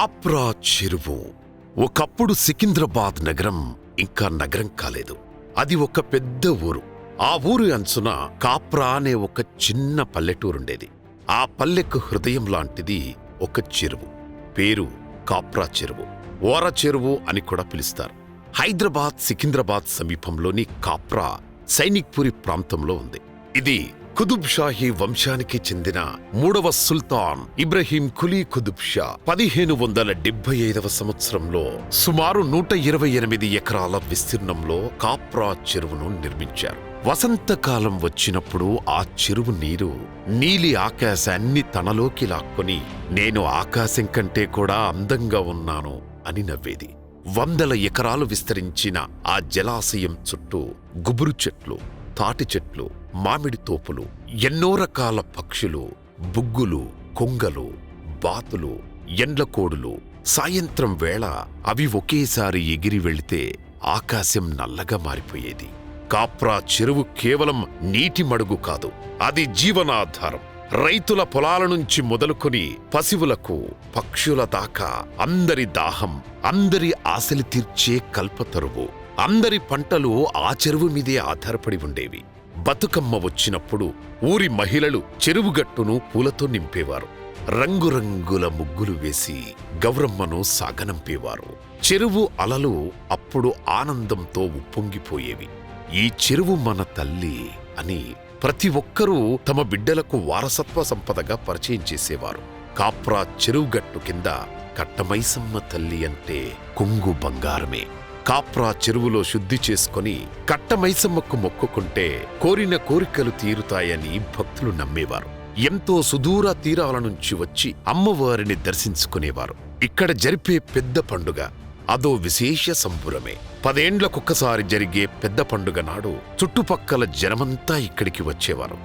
కాప్రా చెరువు ఒకప్పుడు సికింద్రాబాద్ నగరం ఇంకా నగరం కాలేదు. అది ఒక పెద్ద ఊరు. ఆ ఊరి అంచున కాప్రా అనే ఒక చిన్న పల్లెటూరుండేది. ఆ పల్లెకు హృదయం లాంటిది ఒక చెరువు. పేరు కాప్రా చెరువు, ఓర చెరువు అని కూడా పిలుస్తారు. హైదరాబాద్ సికింద్రాబాద్ సమీపంలోని కాప్రా సైనిక్పురి ప్రాంతంలో ఉంది. ఇది కుతుబ్ షాహీ వంశానికి చెందిన 3వ సుల్తాన్ ఇబ్రహీం కులీ కుతుబ్ షా 1575వ సంవత్సరంలో సుమారు 128 ఎకరాల విస్తీర్ణంలో కాప్రా చెరువును నిర్మించారు. వసంతకాలం వచ్చినప్పుడు ఆ చెరువు నీరు నీలి ఆకాశాన్ని తనలోకి లాక్కొని నేను ఆకాశం కంటే కూడా అందంగా ఉన్నాను అని నవ్వేది. 100 ఎకరాలు విస్తరించిన ఆ జలాశయం చుట్టూ గుబురు చెట్లు, తాటి చెట్లు, మామిడి తోపులు, ఎన్నో రకాల పక్షులు, బుగ్గులు, కొంగలు, బాతులు, ఎండ్లకోడులు. సాయంత్రం వేళ అవి ఒకేసారి ఎగిరి వెళితే ఆకాశం నల్లగా మారిపోయేది. కాప్రా చెరువు కేవలం నీటి మడుగు కాదు, అది జీవనాధారం. రైతుల పొలాల నుంచి మొదలుకొని పశువులకు, పక్షుల దాకా అందరి దాహం, అందరి ఆశలు తీర్చే కల్పతరువు. అందరి పంటలు ఆ చెరువు మీదే ఆధారపడి ఉండేవి. బతుకమ్మ వచ్చినప్పుడు ఊరి మహిళలు చెరువుగట్టును పూలతో నింపేవారు. రంగురంగుల ముగ్గులు వేసి గౌరమ్మను సాగనంపేవారు. చెరువు అలలు అప్పుడు ఆనందంతో ఉప్పొంగిపోయేవి. ఈ చెరువు మన తల్లి అని ప్రతి ఒక్కరూ తమ బిడ్డలకు వారసత్వ సంపదగా పరిచయం చేసేవారు. కాప్రా చెరువుగట్టు కింద కట్టమైసమ్మ తల్లి అంటే కొంగు బంగారమే. కాప్రా చెరువులో శుద్ధి చేసుకుని కట్టమైసమ్మకు మొక్కుకుంటే కోరిన కోరికలు తీరుతాయని భక్తులు నమ్మేవారు. ఎంతో సుదూర తీరాల నుంచి వచ్చి అమ్మవారిని దర్శించుకునేవారు. ఇక్కడ జరిపే పెద్ద పండుగ అదో విశేష సంబురమే. 10 ఏండ్లకొక్కసారి జరిగే పెద్ద పండుగ నాడు చుట్టుపక్కల జనమంతా ఇక్కడికి వచ్చేవారు.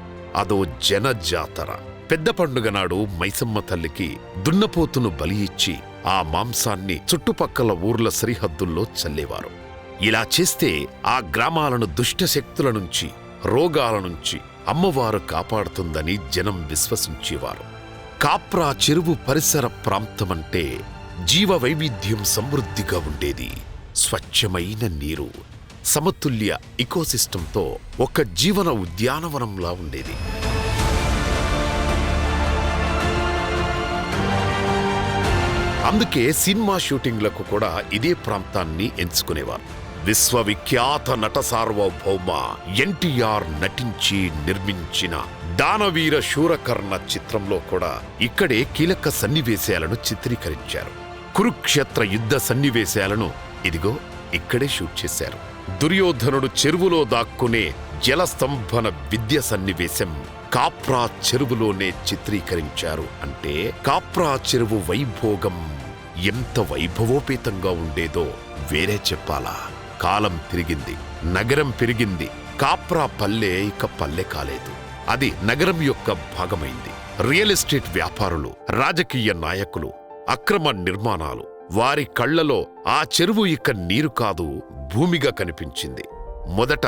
అదో జన జాతర. పెద్ద పండుగ నాడు మైసమ్మ తల్లికి దున్నపోతును బలి ఇచ్చి ఆ మాంసాన్ని చుట్టుపక్కల ఊర్ల సరిహద్దుల్లో చల్లేవారు. ఇలా చేస్తే ఆ గ్రామాలను దుష్టశక్తుల నుంచి, రోగాల నుంచి అమ్మవారు కాపాడుతుందని జనం విశ్వసించేవారు. కాప్రా చెరువు పరిసర ప్రాంతమంటే జీవ వైవిధ్యం సమృద్ధిగా ఉండేది. స్వచ్ఛమైన నీరు, సమతుల్య ఇకోసిస్టంతో ఒక జీవన ఉద్యానవనంలా ఉండేది. అందుకే సినిమా షూటింగ్లకు కూడా ఇదే ప్రాంతాన్ని ఎంచుకునేవారు. విశ్వవిఖ్యాత నట సార్వభౌమ ఎన్టీఆర్ నటించి నిర్మించిన దానవీర శూరకర్ణ చిత్రంలో కూడా ఇక్కడే కీలక సన్నివేశాలను చిత్రీకరించారు. కురుక్షేత్ర యుద్ధ సన్నివేశాలను ఇదిగో ఇక్కడే షూట్ చేశారు. దుర్యోధనుడు చెరువులో దాక్కునే జలస్తంభన విద్య సన్నివేశం కాప్రా చెరువులోనే చిత్రీకరించారు. అంటే కాప్రా చెరువు వైభోగం ఎంత వైభవోపేతంగా ఉండేదో వేరే చెప్పాలా? కాలం తిరిగింది, నగరం పెరిగింది. కాప్రా పల్లె ఇక పల్లె కాలేదు, అది నగరం యొక్క భాగమైంది. రియల్ ఎస్టేట్ వ్యాపారులు, రాజకీయ నాయకులు, అక్రమ నిర్మాణాలు, వారి కళ్లలో ఆ చెరువు ఇక నీరు కాదు భూమిగా కనిపించింది. మొదట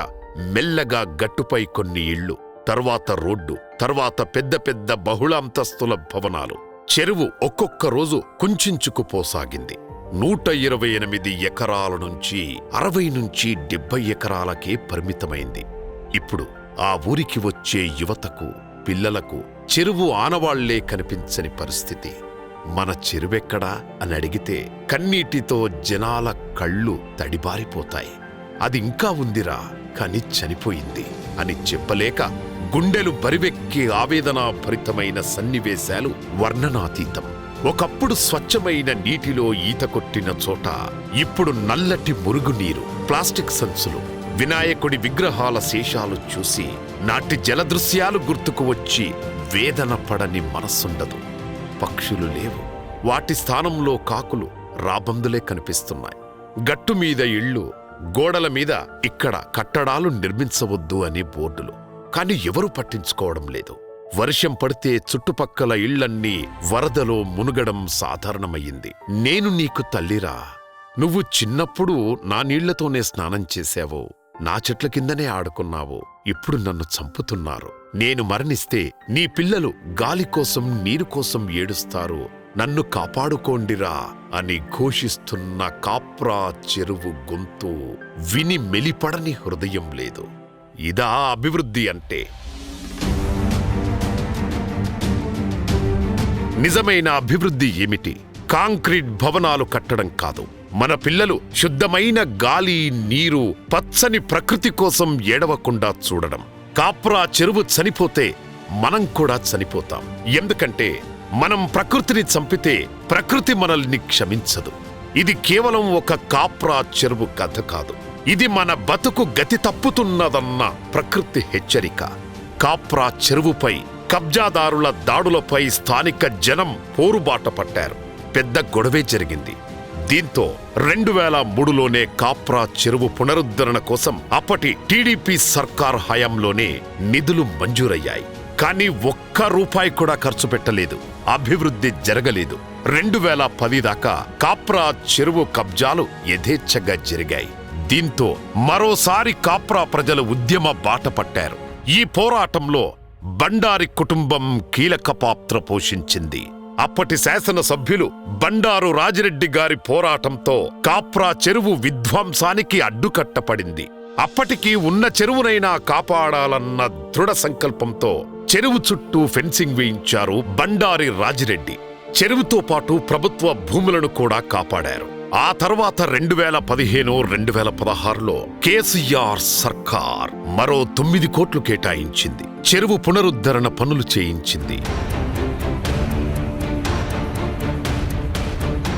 మెల్లగా గట్టుపై కొన్ని ఇళ్ళు, తర్వాత రోడ్డు, తర్వాత పెద్ద పెద్ద బహుళ అంతస్తుల భవనాలు. చెరువు ఒక్కొక్క రోజు కుంచుకుపోసాగింది. 128 ఎకరాల నుంచి 60 నుంచి 70 ఎకరాలకే పరిమితమైంది. ఇప్పుడు ఆ ఊరికి వచ్చే యువతకు, పిల్లలకు చెరువు ఆనవాళ్లే కనిపించని పరిస్థితి. మన చెరువెక్కడా అని అడిగితే కన్నీటితో జనాల కళ్ళు తడిబారిపోతాయి. అది ఇంకా ఉందిరా, కాని చనిపోయింది అని చెప్పలేక గుండెలు బరివెక్కి ఆవేదనాభరితమైన సన్నివేశాలు వర్ణనాతీతం. ఒకప్పుడు స్వచ్ఛమైన నీటిలో ఈత కొట్టిన చోట ఇప్పుడు నల్లటి మురుగునీరు, ప్లాస్టిక్ సంచులు, వినాయకుడి విగ్రహాల శేషాలు చూసి నాటి జలదృశ్యాలు గుర్తుకు వచ్చి వేదన పడని మనస్సుండదు. పక్షులు లేవు, వాటి స్థానంలో కాకులు, రాబందులే కనిపిస్తున్నాయి. గట్టుమీద ఇళ్ళు, గోడల మీద ఇక్కడ కట్టడాలు నిర్మించవద్దు అనే బోర్డులు. కాని ఎవరూ పట్టించుకోవడం లేదు. వర్షం పడితే చుట్టుపక్కల ఇళ్లన్నీ వరదలో మునుగడం సాధారణమయ్యింది. నేను నీకు తల్లిరా, నువ్వు చిన్నప్పుడు నా నీళ్లతోనే స్నానం చేశావు, నా చెట్ల కిందనే ఆడుకున్నావు. ఇప్పుడు నన్ను చంపుతున్నారు. నేను మరణిస్తే నీ పిల్లలు గాలి కోసం, నీరు కోసం ఏడుస్తారు నన్ను కాపాడుకోండిరా అని ఘోషిస్తున్న కాప్రా చెరువు గొంతు విని మెలిపడని హృదయం లేదు. ఇదా అభివృద్ధి అంటే? నిజమైన అభివృద్ధి ఏమిటి? కాంక్రీట్ భవనాలు కట్టడం కాదు. మన పిల్లలు శుద్ధమైన గాలి, నీరు, పచ్చని ప్రకృతి కోసం ఏడవకుండా చూడడం. కాప్రా చెరువు చనిపోతే మనం కూడా చనిపోతాం. ఎందుకంటే మనం ప్రకృతిని చంపితే ప్రకృతి మనల్ని క్షమించదు. ఇది కేవలం ఒక కాప్రా చెరువు కథ కాదు. ఇది మన బతుకు గతి తప్పుతున్నదన్న ప్రకృతి హెచ్చరిక. కాప్రా చెరువుపై కబ్జాదారుల దాడులపై స్థానిక జనం పోరుబాట పట్టారు. పెద్ద గొడవే జరిగింది. దీంతో 2003లోనే కాప్రా చెరువు పునరుద్ధరణ కోసం అప్పటి టీడీపీ సర్కార్ హయాంలోనే నిధులు మంజూరయ్యాయి. కానీ ఒక్క రూపాయి కూడా ఖర్చు పెట్టలేదు. అభివృద్ధి జరగలేదు. 2010 దాకా కాప్రా చెరువు కబ్జాలు యథేచ్ఛగా జరిగాయి. దీంతో మరోసారి కాప్రా ప్రజలు ఉద్యమ బాట పట్టారు. ఈ పోరాటంలో బండారి కుటుంబం కీలక పాత్ర పోషించింది. అప్పటి శాసనసభ్యులు బండారు రాజిరెడ్డి గారి పోరాటంతో కాప్రా చెరువు విధ్వంసానికి అడ్డుకట్టపడింది. అప్పటికి ఉన్న చెరువునైనా కాపాడాలన్న దృఢ సంకల్పంతో చెరువు చుట్టూ ఫెన్సింగ్ వేయించారు బండారి రాజిరెడ్డి. చెరువుతో పాటు ప్రభుత్వ భూములను కూడా కాపాడారు. ఆ తర్వాత 2015, 2016లో కేసీఆర్ సర్కార్ మరో 9 కోట్లు కేటాయించింది. చెరువు పునరుద్ధరణ పనులు చేయించింది.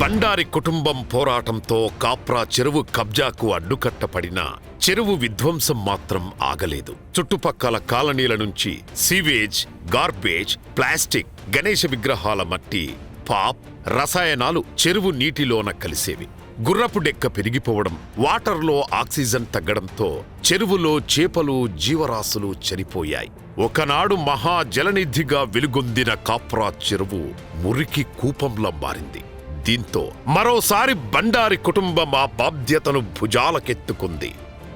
బండారి కుటుంబం పోరాటంతో కాప్రా చెరువు కబ్జాకు అడ్డుకట్టపడినా చెరువు విధ్వంసం మాత్రం ఆగలేదు. చుట్టుపక్కల కాలనీల నుంచి సీవేజ్, గార్బేజ్, ప్లాస్టిక్, గణేశ విగ్రహాల మట్టి, పాప్, రసాయనాలు చెరువు నీటిలోన కలిసేవి. గుర్రపు డెక్క పెరిగిపోవడం, వాటర్లో ఆక్సిజన్ తగ్గడంతో చెరువులో చేపలు, జీవరాశులు చనిపోయాయి. ఒకనాడు మహా జలనిధిగా వెలుగొందిన కాప్రా చెరువు మురికి కూపంలా మారింది. దీంతో మరోసారి బండారి కుటుంబం ఆ బాధ్యతను భుజాలకెత్తుకుంది.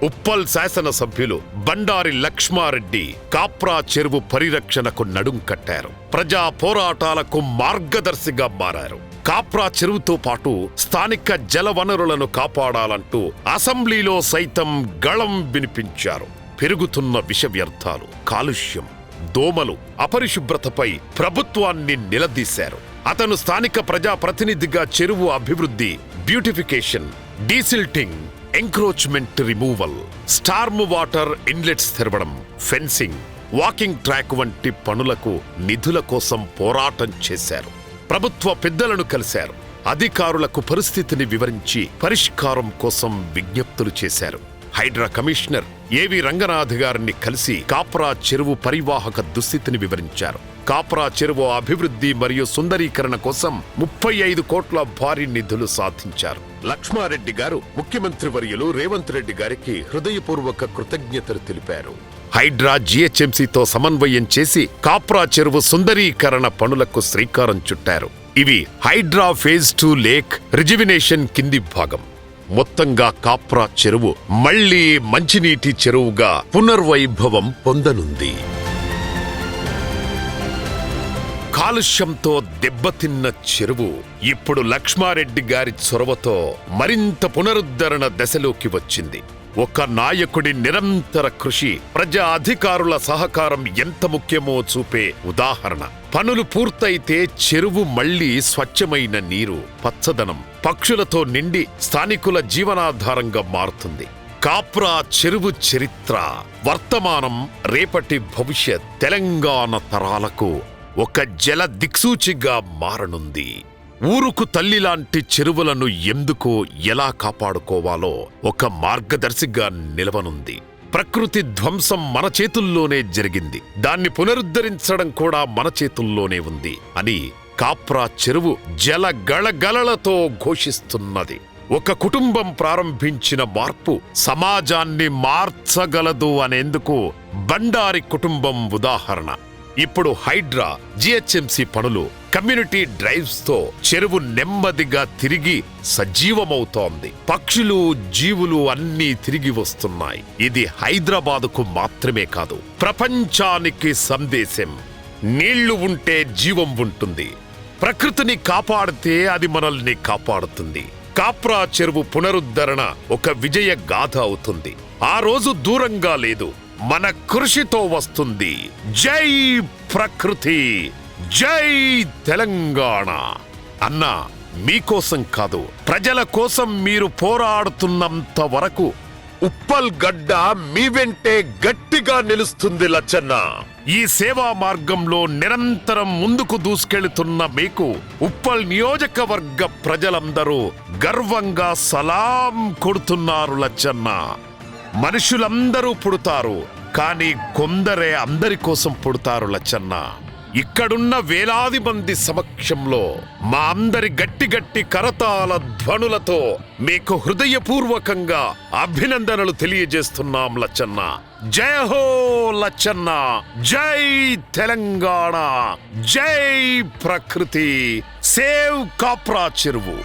ఉప్పల్ శాసనసభ్యులు బండారి లక్ష్మారెడ్డి కాప్రా చెరువు పరిరక్షణకు నడుం కట్టారు. ప్రజా పోరాటాలకు మార్గదర్శిగా మారారు. కాప్రా చెరువుతో పాటు స్థానిక జలవనరులను కాపాడాలంటూ అసెంబ్లీలో సైతం గళం వినిపించారు. పెరుగుతున్న విష వ్యర్థాలు, కాలుష్యం, దోమలు, అపరిశుభ్రతపై ప్రభుత్వాన్ని నిలదీశారు. అతను స్థానిక ప్రజాప్రతినిధిగా చెరువు అభివృద్ధి, beautification, desilting, encroachment removal, Storm water inlets తెరవడం, ఫెన్సింగ్, వాకింగ్ ట్రాక్ వంటి పనులకు నిధుల కోసం పోరాటం చేశారు. ప్రభుత్వ పెద్దలను కలిశారు. అధికారులకు పరిస్థితిని వివరించి పరిష్కారం కోసం విజ్ఞప్తులు చేశారు. హైడ్రా కమిషనర్ ఏవి రంగనాథ్ గారిని కలిసి కాప్రా చెరువు పరివాహక దుస్థితిని వివరించారు. కాప్రా చెరువు అభివృద్ధి మరియు సుందరీకరణ కోసం 35 కోట్ల భారీ నిధులు సాధించారు. లక్ష్మారెడ్డి గారు ముఖ్యమంత్రి వర్యులు రేవంత్ రెడ్డి గారికి హృదయపూర్వక కృతజ్ఞతలు తెలిపారు. హైడ్రా జీహెచ్ఎంసీతో సమన్వయం చేసి కాప్రా చెరువు సుందరీకరణ పనులకు శ్రీకారం చుట్టారు. ఇవి హైడ్రా ఫేజ్ 2 లేక్ రిజివినేషన్ కింది భాగం. మొత్తంగా కాప్రా చెరువు మళ్లీ మంచినీటి చెరువుగా పునర్వైభవం పొందనుంది. కాలుష్యంతో దెబ్బతిన్న చెరువు ఇప్పుడు లక్ష్మారెడ్డి గారి చొరవతో మరింత పునరుద్ధరణ దశలోకి వచ్చింది. ఒక నాయకుడి నిరంతర కృషి, ప్రజా అధికారుల సహకారం ఎంత ముఖ్యమో చూపే ఉదాహరణ. పనులు పూర్తయితే చెరువు మళ్లీ స్వచ్ఛమైన నీరు, పచ్చదనం, పక్షులతో నిండి స్థానికుల జీవనాధారంగా మారుతుంది. కాప్రా చెరువు చరిత్ర, వర్తమానం, రేపటి భవిష్యత్ తెలంగాణ తరాలకు ఒక జల దిక్సూచిగా మారనుంది. ఊరుకు తల్లిలాంటి చెరువులను ఎందుకు, ఎలా కాపాడుకోవాలో ఒక మార్గదర్శిగా నిలవనుంది. ప్రకృతి ధ్వంసం మన చేతుల్లోనే జరిగింది, దాన్ని పునరుద్ధరించడం కూడా మన చేతుల్లోనే ఉంది అని కాప్రా చెరువు జల గళగళలతో ఘోషిస్తున్నది. ఒక కుటుంబం ప్రారంభించిన మార్పు సమాజాన్ని మార్చగలదు అనేందుకు బండారి కుటుంబం ఉదాహరణ. ఇప్పుడు హైడ్రా, జీహెచ్ఎంసీ పనులు, కమ్యూనిటీ డ్రైవ్స్ తో చెరువు నెమ్మదిగా తిరిగి సజీవమవుతోంది. పక్షులు, జీవులు అన్నీ తిరిగి వస్తున్నాయి. ఇది హైదరాబాదుకు మాత్రమే కాదు, ప్రపంచానికి సందేశం. నీళ్లు ఉంటే జీవం ఉంటుంది, ప్రకృతిని కాపాడితే అది మనల్ని కాపాడుతుంది. కాప్రా చెరువు పునరుద్ధరణ ఒక విజయ గాథ అవుతుంది. ఆ రోజు దూరంగా లేదు, మన కృషితో వస్తుంది. జై ప్రకృతి, జై తెలంగాణ. అన్నా, మీకోసం కాదు, ప్రజల కోసం మీరు పోరాడుతున్నంత వరకు ఉప్పల్ గడ్డ మీ వెంటే గట్టిగా నిలుస్తుంది లచ్చన్న. ఈ సేవా మార్గంలో నిరంతరం ముందుకు దూసుకెళ్తున్న మీకు ఉప్పల్ నియోజకవర్గ ప్రజలందరూ గర్వంగా సలాం కొడుతున్నారు లచ్చన్న. మనుషులందరూ పుడతారు, కానీ కొందరే అందరి కోసం పుడతారు లచ్చన్న. ఇక్కడున్న వేలాది మంది సమక్షంలో మా అందరి గట్టి గట్టి కరతాళ ధ్వనులతో మీకు హృదయపూర్వకంగా అభినందనలు తెలియజేస్తున్నాం లచ్చన్న. జై హో లచ్చన్న, జై తెలంగాణ, జై ప్రకృతి, సేవ్ కాప్రా చెరువు.